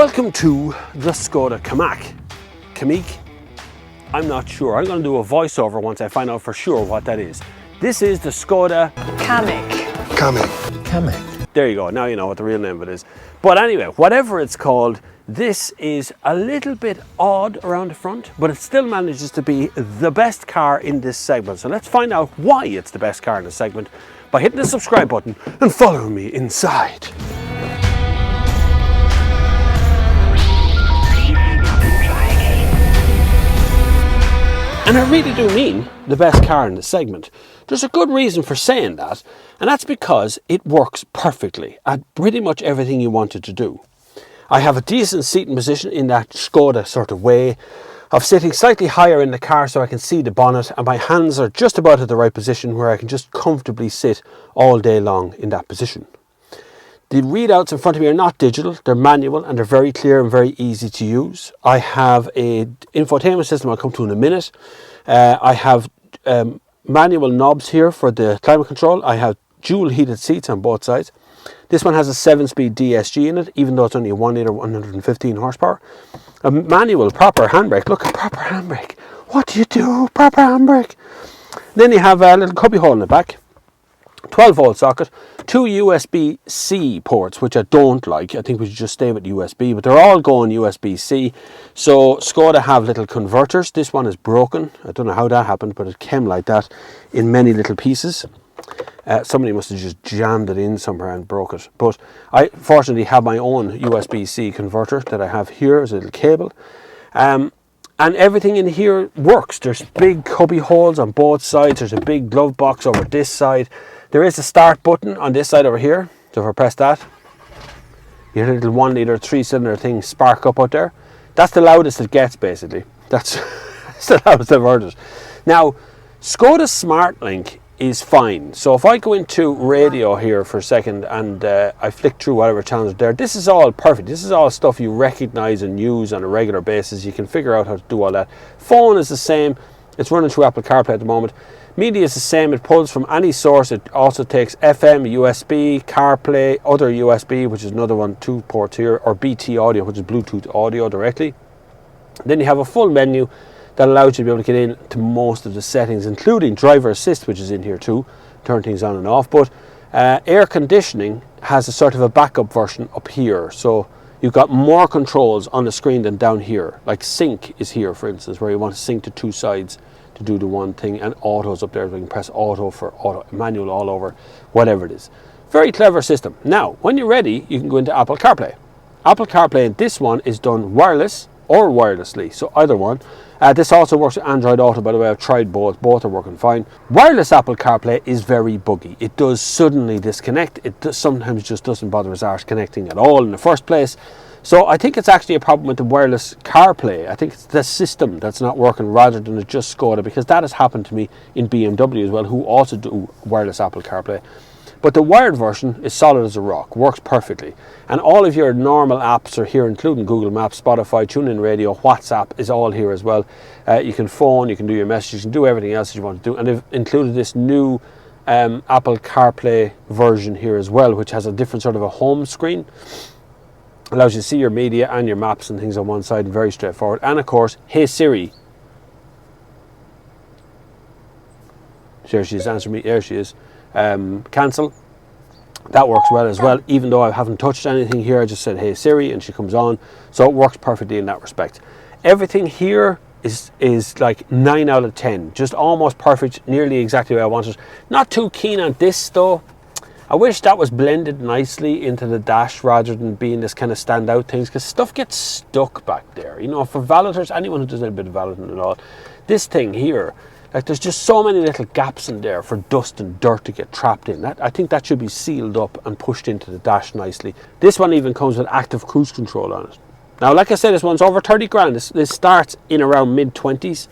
Welcome to the Skoda Kamiq. Kamiq? I'm not sure. I'm going to do a voiceover once I find out for sure what that is. This is the Skoda Kamiq. Kamiq. There you go. Now you know what the real name of it is. But anyway, whatever it's called, this is a little bit odd around the front, but it still manages to be the best car in this segment. So let's find out why it's the best car in this segment by hitting the subscribe button and following me inside. And I really do mean the best car in the segment. There's a good reason for saying that, and that's because it works perfectly at pretty much everything you want it to do. I have a decent seating position in that Skoda sort of way of sitting slightly higher in the car so I can see the bonnet, and my hands are just about at the right position where I can just comfortably sit all day long in that position. The readouts in front of me are not digital, they're manual and they're very clear and very easy to use. I have an infotainment system I'll come to in a minute. I have manual knobs here for the climate control. I have dual heated seats on both sides. This one has a 7-speed DSG in it, even though it's only a 1 litre 115 horsepower. A manual proper handbrake. Look at proper handbrake. What do you do? Proper handbrake. Then you have a little cubby hole in the back. 12 volt socket, 2 USB-C ports, which I don't like. I think we should just stay with USB, but they're all going USB-C. So Skoda have little converters. This one is broken. I don't know how that happened, but it came like that in many little pieces. Somebody must have just jammed it in somewhere and broke it. But I fortunately have my own USB-C converter that I have here as a little cable. And everything in here works. There's big cubby holes on both sides. There's a big glove box over this side. There is a start button on this side over here. So if I press that, you hear a little 1 litre 3-cylinder thing spark up out there. That's the loudest it gets, basically. That's the loudest I've heard it. Now, Skoda SmartLink is fine. So if I go into radio here for a second and I flick through whatever channels are there, this is all perfect. This is all stuff you recognize and use on a regular basis. You can figure out how to do all that. Phone is the same. It's running through Apple CarPlay at the moment. Media is the same. It pulls from any source. It also takes FM, USB, CarPlay, other USB, which is another one, 2 ports here, or BT audio, which is Bluetooth audio directly. Then you have a full menu that allows you to be able to get into most of the settings, including driver assist, which is in here too, turn things on and off. But air conditioning has a sort of a backup version up here. So you've got more controls on the screen than down here. Like sync is here, for instance, where you want to sync to 2 sides to do the one thing, and auto's up there, so you can press auto for auto, manual all over, whatever it is. Very clever system. Now, when you're ready, you can go into Apple CarPlay. Apple CarPlay in this one is done wireless or wirelessly, so either one. This also works with Android Auto, by the way. I've tried both. Both are working fine. Wireless Apple CarPlay is very buggy. It does suddenly disconnect. It sometimes just doesn't bother its arse connecting at all in the first place. So I think it's actually a problem with the wireless CarPlay. I think it's the system that's not working rather than it's just Skoda, because that has happened to me in BMW as well, who also do wireless Apple CarPlay. But the wired version is solid as a rock, works perfectly. And all of your normal apps are here, including Google Maps, Spotify, TuneIn Radio, WhatsApp is all here as well. You can phone, you can do your messages, you can do everything else that you want to do. And they've included this new Apple CarPlay version here as well, which has a different sort of a home screen. Allows you to see your media and your maps and things on one side, and very straightforward. And of course, Hey Siri. There she is, answer me. There she is. Cancel. That works well as well, even though I haven't touched anything here. I just said Hey Siri and she comes on, so it works perfectly in that respect. Everything here is like 9 out of 10, just almost perfect, nearly exactly where I wanted. Not too keen on this though. I wish that was blended nicely into the dash rather than being this kind of standout things, because stuff gets stuck back there, you know. For valeters, anyone who does a bit of valeting at all, this thing here, like, there's just so many little gaps in there for dust and dirt to get trapped in. I think that should be sealed up and pushed into the dash nicely. This one even comes with active cruise control on it. Now, like I said, this one's over 30 grand. This starts in around mid-20s,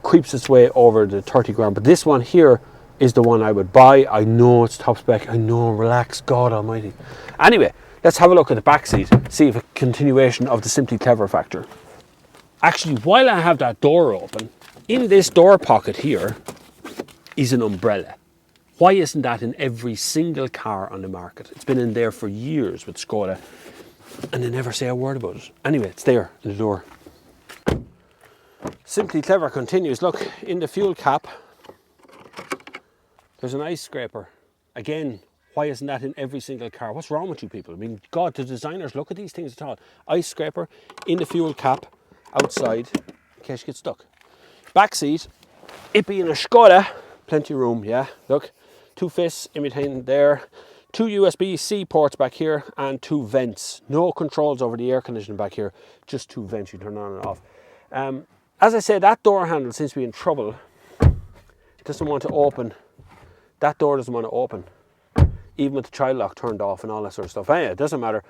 creeps its way over the 30 grand. But this one here is the one I would buy. I know it's top spec. I know, relax, God almighty. Anyway, let's have a look at the back seat, see if a continuation of the Simply Clever factor. Actually, while I have that door open, in this door pocket here is an umbrella. Why isn't that in every single car on the market? It's been in there for years with Skoda. and they never say a word about it. Anyway, it's there in the door. Simply Clever continues. Look, in the fuel cap, there's an ice scraper. Again, why isn't that in every single car? What's wrong with you people? I mean, God, the designers look at these things at all. Ice scraper in the fuel cap, outside, in case you get stuck. Back seat, it being a Skoda, plenty of room, yeah. Look, 2 fists in between there, 2 USB-C ports back here, and 2 vents. No controls over the air conditioning back here, just 2 vents you turn on and off. As I said, that door handle seems to be in trouble. It doesn't want to open. That door doesn't want to open, even with the child lock turned off and all that sort of stuff. Anyway, it doesn't matter.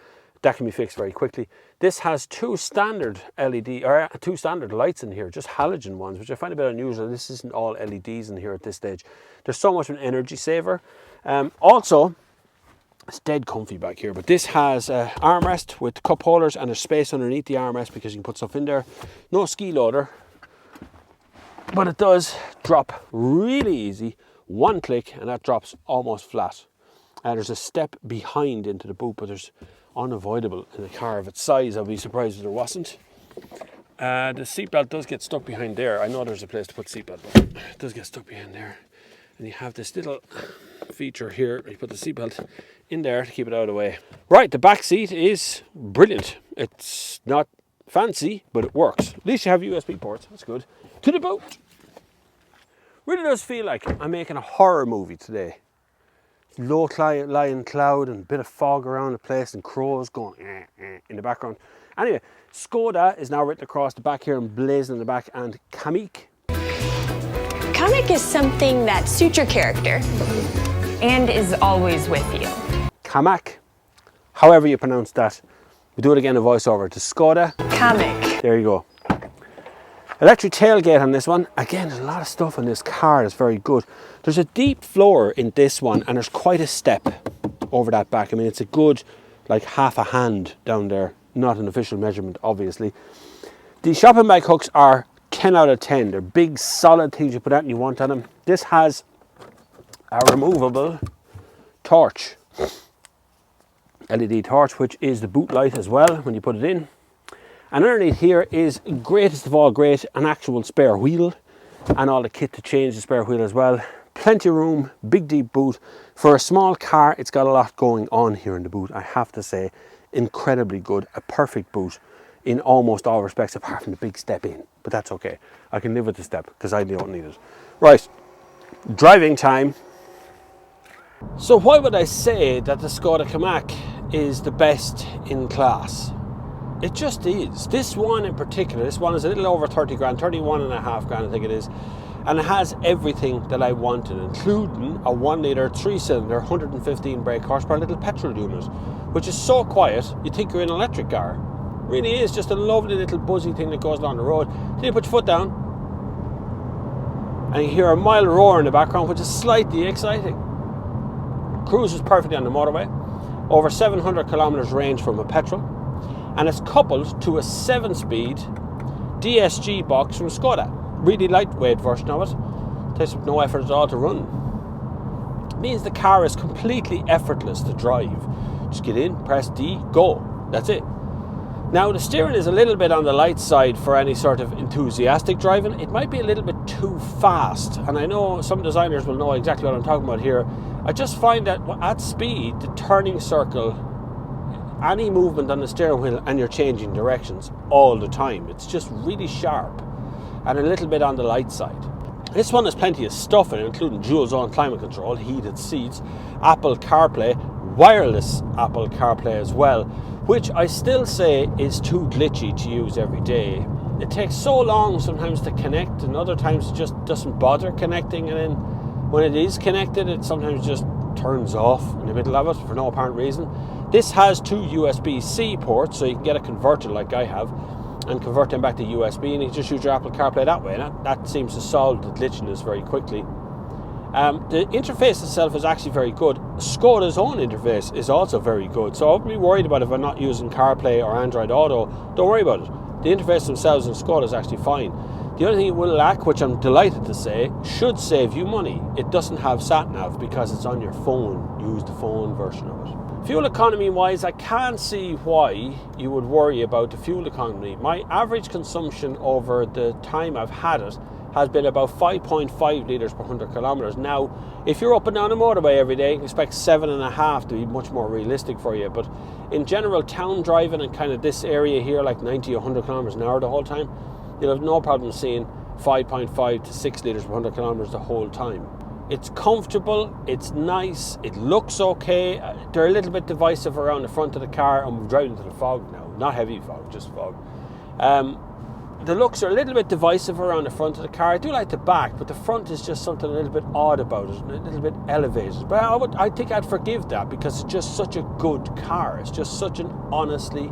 That can be fixed very quickly. This has 2 standard LED, or 2 standard lights in here, just halogen ones, which I find a bit unusual. This isn't all LEDs in here at this stage. There's so much of an energy saver. Also, it's dead comfy back here, but this has an armrest with cup holders and there's space underneath the armrest because you can put stuff in there. No ski loader, but it does drop really easy. 1 click and that drops almost flat. There's a step behind into the boot, but there's unavoidable in a car of its size. I'd be surprised if there wasn't. The seatbelt does get stuck behind there. I know there's a place to put seatbelt, but it does get stuck behind there. And you have this little feature here. You put the seatbelt in there to keep it out of the way. Right, the back seat is brilliant. It's not fancy, but it works. At least you have USB ports. That's good. To the boot. Really does feel like I'm making a horror movie today. Low-lying cloud and a bit of fog around the place and crows going in the background. Anyway, Skoda is now written across the back here and blazing in the back, and Kamiq. Kamiq is something that suits your character and is always with you. Kamiq, however you pronounce that. We do it again in voiceover to Skoda Kamiq. There you go. Electric tailgate on this one. Again, there's a lot of stuff in this car that's very good. There's a deep floor in this one and there's quite a step over that back. I mean, it's a good, like half a hand down there. Not an official measurement, obviously. The shopping bag hooks are 10 out of 10. They're big, solid things you put out and you want on them. This has a removable torch. LED torch, which is the boot light as well when you put it in. And underneath here is, greatest of all great, an actual spare wheel and all the kit to change the spare wheel as well. Plenty of room, big deep boot. For a small car, it's got a lot going on here in the boot, I have to say. Incredibly good, a perfect boot in almost all respects apart from the big step in. But that's okay, I can live with the step because I don't need it. Right, driving time. So why would I say that the Skoda Kamiq is the best in class? It just is. This one in particular, this one is a little over 30 grand, 31 and a half grand I think it is. And it has everything that I wanted, including a 1 litre 3-cylinder, 115 brake horsepower little petrol unit, which is so quiet, you think you're in an electric car. Really is just a lovely little buzzy thing that goes along the road. Then you put your foot down, and you hear a mild roar in the background, which is slightly exciting. Cruises perfectly on the motorway, over 700 kilometers range from a petrol. And it's coupled to a 7-speed DSG box from Skoda. Really lightweight version of it. Takes no effort at all to run. It means the car is completely effortless to drive. Just get in, press D, go. That's it. Now the steering is a little bit on the light side for any sort of enthusiastic driving. It might be a little bit too fast. And I know some designers will know exactly what I'm talking about here. I just find that at speed, the turning circle, any movement on the steering wheel and you're changing directions all the time. It's just really sharp and a little bit on the light side. This one has plenty of stuff in it, including dual zone climate control, heated seats, Apple CarPlay, wireless Apple CarPlay as well, which I still say is too glitchy to use every day. It takes so long sometimes to connect and other times it just doesn't bother connecting, and then when it is connected it sometimes just turns off in the middle of it for no apparent reason. This has 2 USB-C ports, so you can get a converter like I have and convert them back to USB, and you can just use your Apple CarPlay that way, and that seems to solve the glitchiness very quickly. The interface itself is actually very good. Skoda's own interface is also very good, so I wouldn't be worried about if I'm not using CarPlay or Android Auto. Don't worry about it. The interface themselves in Skoda is actually fine. The only thing it will lack, which I'm delighted to say, should save you money. It doesn't have sat-nav because it's on your phone. Use the phone version of it. Fuel economy wise, I can't see why you would worry about the fuel economy. My average consumption over the time I've had it has been about 5.5 litres per 100 kilometres. Now, if you're up and down the motorway every day, you can expect 7.5 to be much more realistic for you. But in general, town driving and kind of this area here, like 90 or 100 kilometres an hour the whole time, you'll have no problem seeing 5.5 to 6 litres per 100 kilometres the whole time. It's comfortable, it's nice, it looks okay. They're a little bit divisive around the front of the car. I'm driving into the fog now, not heavy fog, just fog. The looks are a little bit divisive around the front of the car. I do like the back, but the front is just something a little bit odd about it, a little bit elevated. But I think I'd forgive that because it's just such a good car. It's just such an honestly,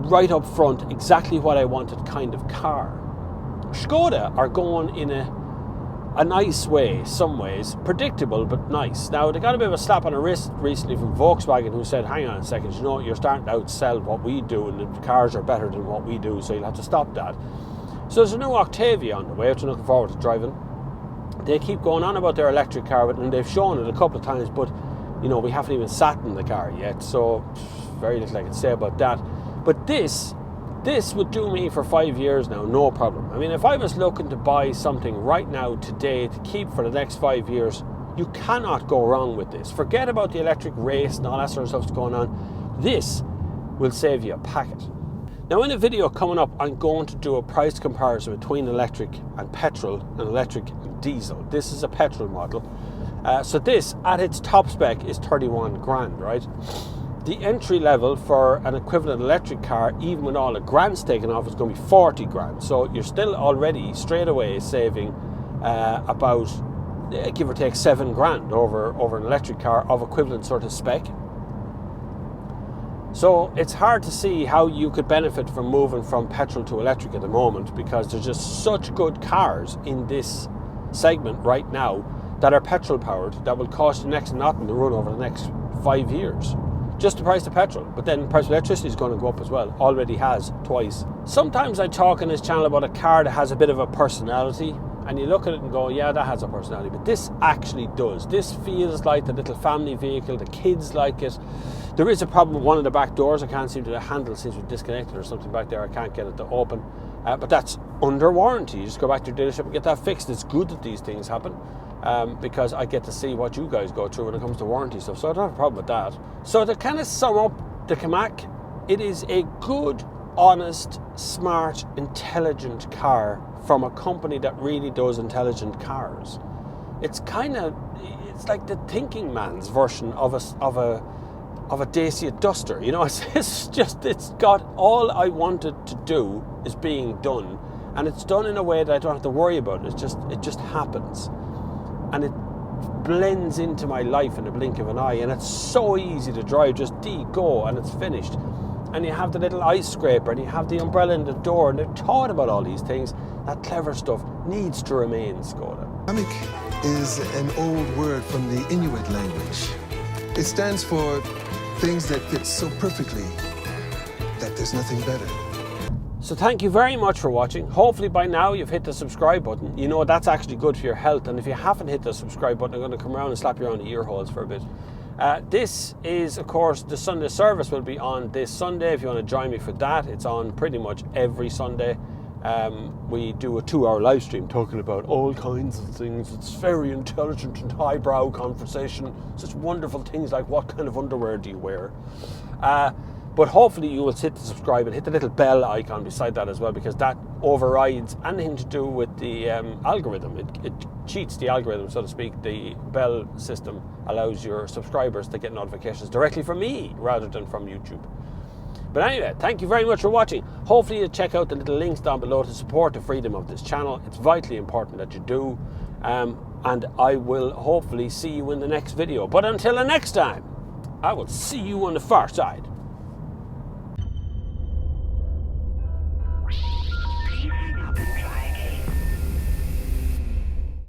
right up front, exactly what I wanted kind of car. Skoda are going in a nice way, some ways, predictable but nice. Now, they got a bit of a slap on the wrist recently from Volkswagen, who said, hang on a second, you know, you're starting to outsell what we do and the cars are better than what we do, so you'll have to stop that. So there's a new Octavia on the way, which I'm looking forward to driving. They keep going on about their electric car, and they've shown it a couple of times, but, you know, we haven't even sat in the car yet, so very little I can say about that. But this would do me for 5 years now, no problem. I mean, if I was looking to buy something right now, today, to keep for the next 5 years, you cannot go wrong with this. Forget about the electric race and all that sort of stuff that's going on. This will save you a packet. Now, in a video coming up, I'm going to do a price comparison between electric and petrol and electric and diesel. This is a petrol model. So this, at its top spec, is 31 grand, right? The entry level for an equivalent electric car, even with all the grants taken off, is going to be 40 grand. So you're still already straight away saving about, give or take, 7 grand over an electric car of equivalent sort of spec. So it's hard to see how you could benefit from moving from petrol to electric at the moment, because there's just such good cars in this segment right now that are petrol powered that will cost you next to nothing to run over the next 5 years. Just the price of petrol, but then the price of electricity is going to go up as well. Already has twice. Sometimes I talk on this channel about a car that has a bit of a personality, and you look at it and go, yeah, that has a personality, but this actually does. This feels like the little family vehicle. The kids like it. There is a problem with one of the back doors. I can't seem to, the handle seems to be disconnected or something back there. I can't get it to open, but that's under warranty. You just go back to your dealership and get that fixed. It's good that these things happen. Because I get to see what you guys go through when it comes to warranty stuff, so I don't have a problem with that. So to kind of sum up the Kamiq, it is a good, honest, smart, intelligent car from a company that really does intelligent cars. It's it's like the thinking man's version of a Dacia Duster. You know, it's got all I wanted to do is being done, and it's done in a way that I don't have to worry about it. It just happens. And it blends into my life in the blink of an eye, and it's so easy to drive. Just go and it's finished. And you have the little ice scraper, and you have the umbrella in the door, and they've thought about all these things. That clever stuff needs to remain Skoda. Kamiq is an old word from the Inuit language. It stands for things that fit so perfectly that there's nothing better. So thank you very much for watching. Hopefully by now you've hit the subscribe button. You know that's actually good for your health, and if you haven't hit the subscribe button, I'm going to come around and slap you around the ear holes for a bit. This is, of course, the Sunday service will be on this Sunday. If you want to join me for that, it's on pretty much every Sunday. We do a 2-hour live stream talking about all kinds of things. It's very intelligent and highbrow conversation. Such wonderful things like what kind of underwear do you wear? But hopefully you will hit the subscribe and hit the little bell icon beside that as well, because that overrides anything to do with the algorithm. It cheats the algorithm, so to speak. The bell system allows your subscribers to get notifications directly from me rather than from YouTube. But anyway, thank you very much for watching. Hopefully you'll check out the little links down below to support the freedom of this channel. It's vitally important that you do. And I will hopefully see you in the next video. But until the next time, I will see you on the far side.